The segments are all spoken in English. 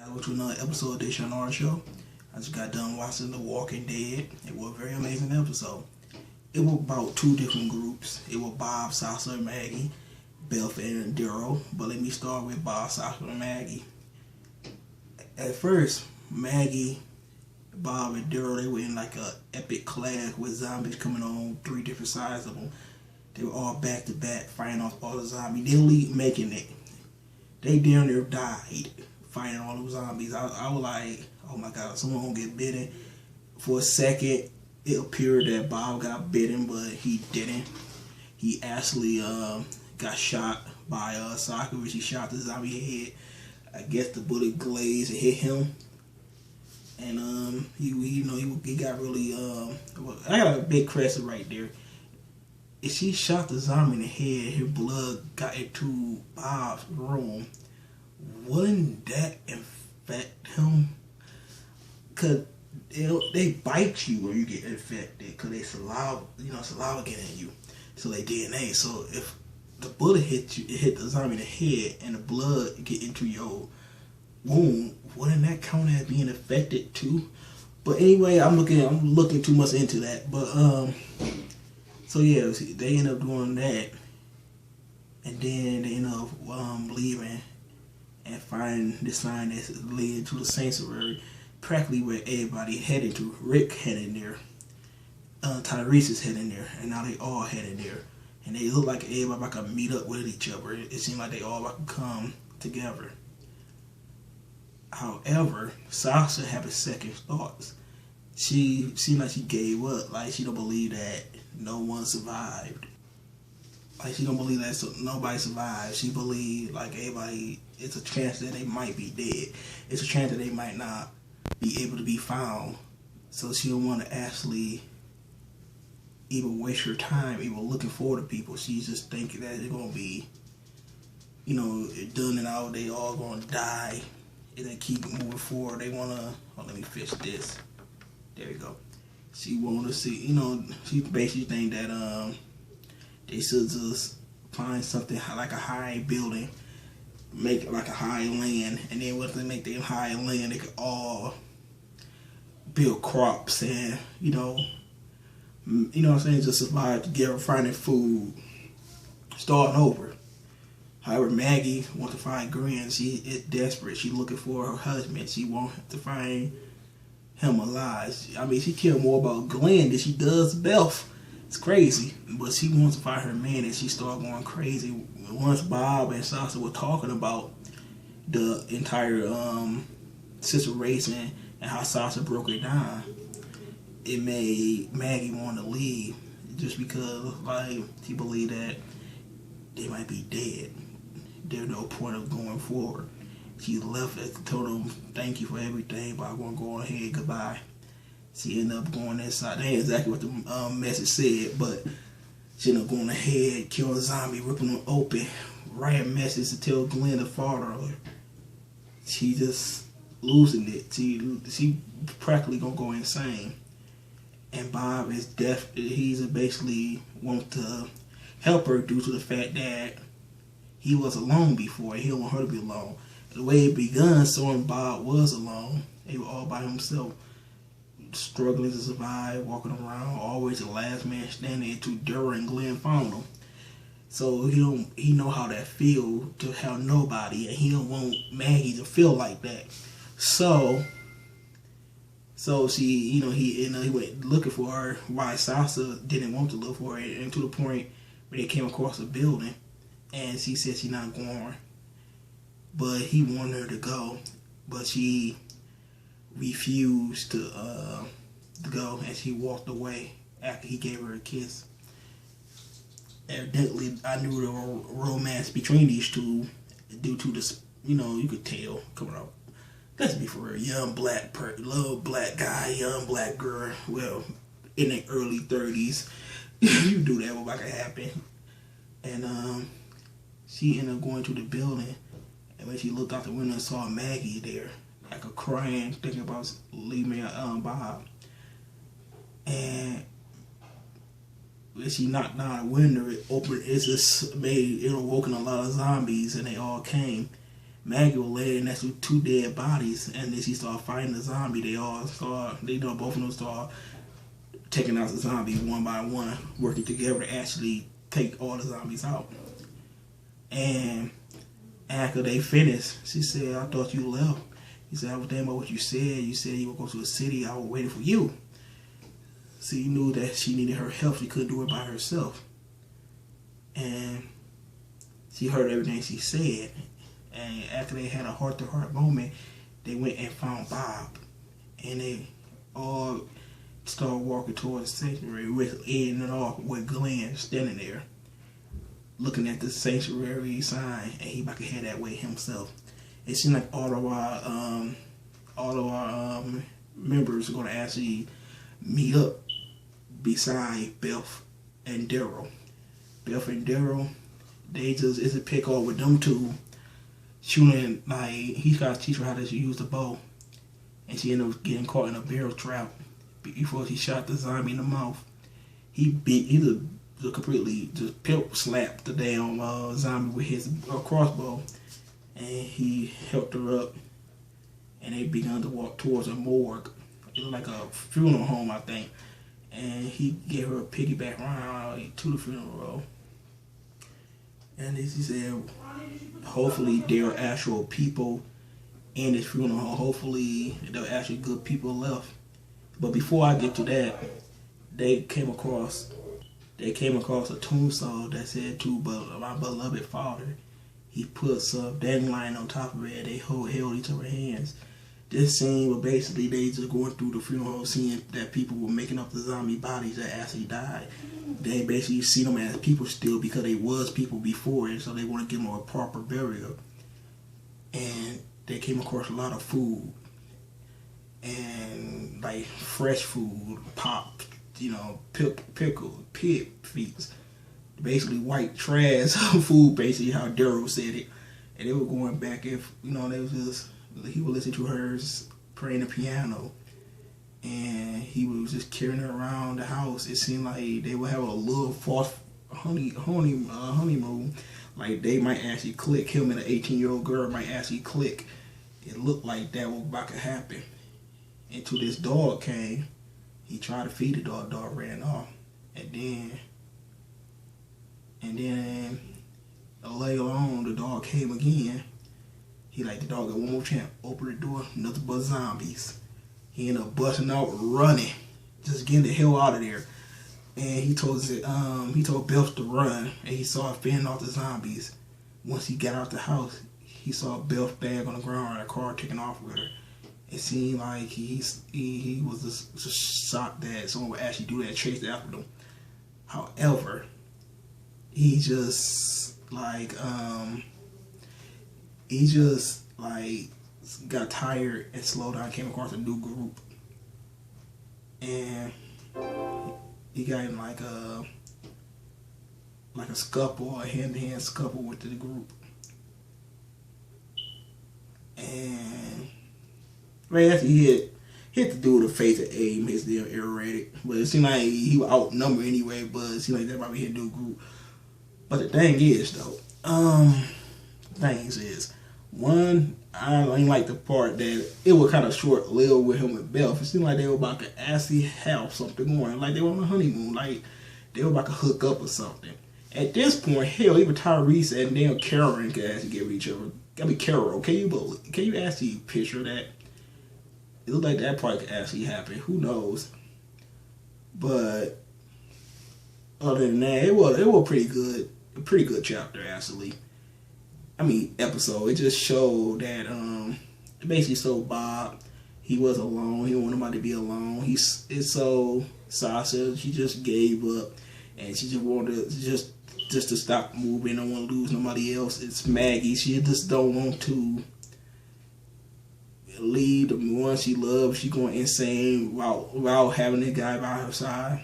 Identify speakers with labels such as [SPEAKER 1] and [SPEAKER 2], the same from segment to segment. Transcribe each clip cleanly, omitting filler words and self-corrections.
[SPEAKER 1] Welcome to another episode of DayShawnrshow. I just got done watching The Walking Dead. It was a very amazing episode. It was about two different groups. It was Bob, Sasha, and Maggie, BETH, and Daryl. But let me start with Bob, Sasha, and Maggie. At first, Maggie, Bob, and Daryl, they were in like a epic clash with zombies coming on three different sides of them. They were all back to back fighting off all the zombies, nearly making it. They damn near died fighting all those zombies. I was like, oh my god, someone gonna get bitten. For a second, it appeared that Bob got bitten, but he didn't. He actually got shot by Sasha, which he shot the zombie head. I guess the bullet glazed and hit him, and he got really I got a big crescent right there. If she shot the zombie in the head, her blood got into Bob's room. Wouldn't that infect him? Cause they bite you when you get infected, cause they saliva get in you, so they DNA. So if the bullet hit you, it hit the zombie in the head, and the blood get into your wound, wouldn't that count as being affected too? But anyway, I'm looking too much into that. But so yeah, they end up doing that, and then they end up leaving and finding the sign that's leading to the sanctuary, practically where everybody headed to. Rick heading there, Tyrese is heading there, and now they all headed there, and they look like everybody about to meet up with each other. It seemed like they all about to come together. However, Sasha had second thoughts. She seemed like she gave up, like she don't believe that no one survived. Like she don't believe that nobody survived. She believed like everybody, it's a chance that they might be dead. It's a chance that they might not be able to be found. So she don't want to actually even waste her time even looking for the people. She's just thinking that it's gonna be, done and out. They all gonna die. And they keep moving forward. They wanna. Oh, let me fix this. There we go. She wanna see. She basically think that they should just find something like a high building, make it like a high land, and then once they make their high land, they could all build crops and what I'm saying, just survive together, finding food, starting over. However, Maggie wants to find Glenn. She is desperate. She looking for her husband. She wants to find him alive. I mean, she cares more about Glenn than she does BETH. It's crazy, but she wants to find her man, and she started going crazy. Once Bob and Sasha were talking about the entire situation and how Sasha broke it down, it made Maggie want to leave, just because she believed that they might be dead. There's no point of going forward. She left and told them thank you for everything, but I'm gonna go ahead, goodbye. She ended up going inside. That ain't exactly what the message said, but she ended up going ahead, killing a zombie, ripping them open, write a message to tell Glenn to follow her. She just losing it. She practically gonna go insane. And Bob is deaf. He's basically want to help her due to the fact that he was alone before. He don't want her to be alone. The way it begun, showing Bob was alone. He was all by himself, struggling to survive, walking around, always the last man standing until Daryl and Glenn found him. So he know how that feel to have nobody, and he don't want Maggie to feel like that. So she, he went looking for her. Why Sasha didn't want to look for her, and to the point where they came across a building, and she said she's not going, but he wanted her to go, but she refused to go, and she walked away after he gave her a kiss. Evidently, I knew the romance between these two due to this. You could tell coming out. Let's be for real. Young black little black guy, young black girl. Well, in their early 30s, you do that. What about to happen? And she ended up going to the building, and when she looked out the window and saw Maggie there, like a crying, thinking about leaving Bob. And when she knocked down the window, it opened. It just made it awoken a lot of zombies, and they all came. Maggie was laying next to two dead bodies, and then she started fighting the zombie. Both of them started taking out the zombie one by one, working together to actually take all the zombies out. And after they finished, she said, "I thought you left." He said, "I was thinking about what you said. You said you would go to a city. I was waiting for you." So he knew that she needed her help. She couldn't do it by herself. And she heard everything she said. And after they had a heart-to-heart moment, they went and found Bob. And they all started walking towards the sanctuary, with ending it off with Glenn standing there, looking at the sanctuary sign, and he about to head that way himself. It seemed like all of our members are going to actually meet up beside Beth and Daryl. Beth and Daryl, it's a pick off with them two shooting. Like, he's got to teach her how to use the bow, and she ended up getting caught in a barrel trap before she shot the zombie in the mouth. He completely just slapped the damn zombie with his crossbow, and he helped her up, and they began to walk towards a morgue. It was like a funeral home, I think, and he gave her a piggyback ride to the funeral. And he said, hopefully there are actual people in this funeral home. Hopefully there are actually good people left. But before I get to that, they came across a tombstone that said, "To my beloved father." He put some dandelion on top of it. They held each other's hands. This scene was basically they just going through the funeral home, seeing that people were making up the zombie bodies that actually died. They basically see them as people still because they was people before it, so they want to give them a proper burial. And they came across a lot of food, and like fresh food, pop, pickle, pig feet, basically white trash food, basically how Daryl said it. And they were going back he was listening to her playing the piano, and he was just carrying her around the house. It seemed like they would have a little false honeymoon. Like they might actually click. Him and an 18-year-old girl might actually click. It looked like that was about to happen. Until this dog came. He tried to feed the dog. Dog ran off. And then later on, the dog came again. He the dog got one more chance. Open the door, nothing but zombies. He ended up busting out, running, just getting the hell out of there. And he told Beth to run, and he saw her fending off the zombies. Once he got out the house, he saw Beth's bag on the ground and a car taking off with her. It seemed like he was just shocked that someone would actually do that, chase after them. However, he just got tired and slowed down, came across a new group, and he got in like a scuffle, a hand-to-hand scuffle with the group. And he hit the dude in the face and aim his damn erratic. But it seemed like he was outnumbered anyway, but it seemed like that probably hit the group. But the thing is though, one, I didn't like the part that it was kind of short-lived with him and Beth. It seemed like they were about to actually have something going, like they were on a honeymoon, like they were about to hook up or something. At this point, hell, even Tyrese and damn Karen could actually give each other. I mean, Carol, can you actually picture that? It looked like that part could actually happen. Who knows? But other than that, it was pretty good. A pretty good chapter, actually. I mean, episode. It just showed that it basically showed Bob. He was alone. He didn't want nobody to be alone. It's so Sasha. She just gave up, and she just wanted just to stop moving. Don't want to lose nobody else. It's Maggie. She just don't want to leave the one she loves. She going insane while having that guy by her side.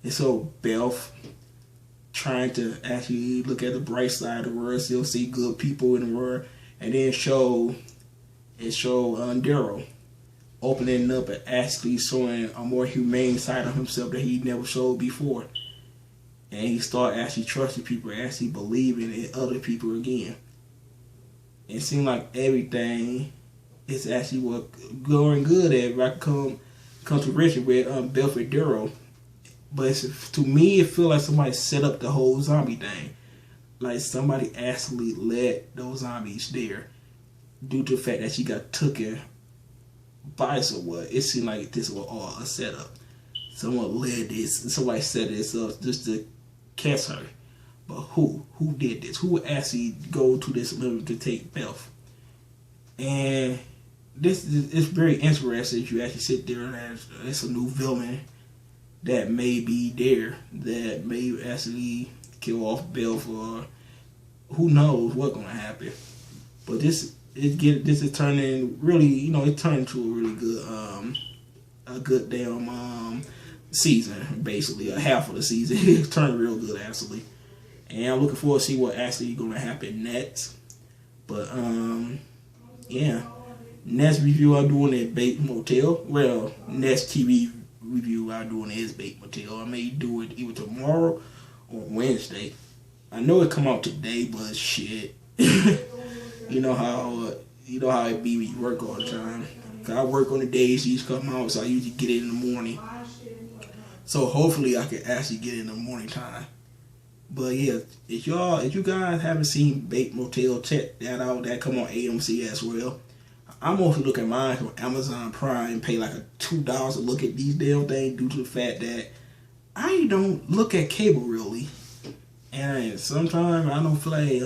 [SPEAKER 1] And so Beth trying to actually look at the bright side of the world, still see good people in the world, and then show Daryl opening up and actually showing a more humane side of himself that he never showed before. And he started actually trusting people, actually believing in other people again. It seems like everything is actually going good at right come to Richard with BETH and Duro. But to me, it feels like somebody set up the whole zombie thing. Like somebody actually led those zombies there due to the fact that she got taken by someone. It seemed like this was all a setup. Someone led this. Somebody set this up just to catch her. But who? Who did this? Who would actually go to this limit to take BETH? And this is very interesting if you actually sit there and it's a new villain that may be there, that may actually kill off BETH, or who knows what's gonna happen. But this is turning really, it turned into a good damn season, basically a half of the season. It turned real good actually, and I'm looking forward to see what actually gonna happen next. But yeah, next review I'm doing at BETH Motel. Well, next TV review I'm doing is BETH Motel. I may do it either tomorrow or Wednesday. I know it come out today, but shit, you know how it be when you work all the time. I work on the days these come out, so I usually get it in the morning. So hopefully I can actually get it in the morning time. But yeah, if you guys haven't seen BETH Motel, check that out. That come on AMC as well. I'm mostly looking at mine on Amazon Prime, pay like $2 to look at these damn things due to the fact that I don't look at cable really. And sometimes I don't feel like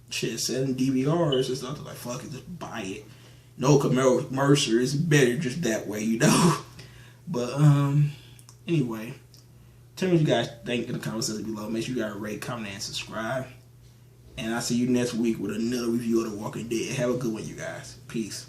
[SPEAKER 1] selling DVRs and stuff. Like fuck it, just buy it. No commercial, it's better just that way, But anyway, tell me what you guys think in the comment section below. Make sure you guys rate, comment, and subscribe. And I'll see you next week with another review of The Walking Dead. Have a good one, you guys. Peace.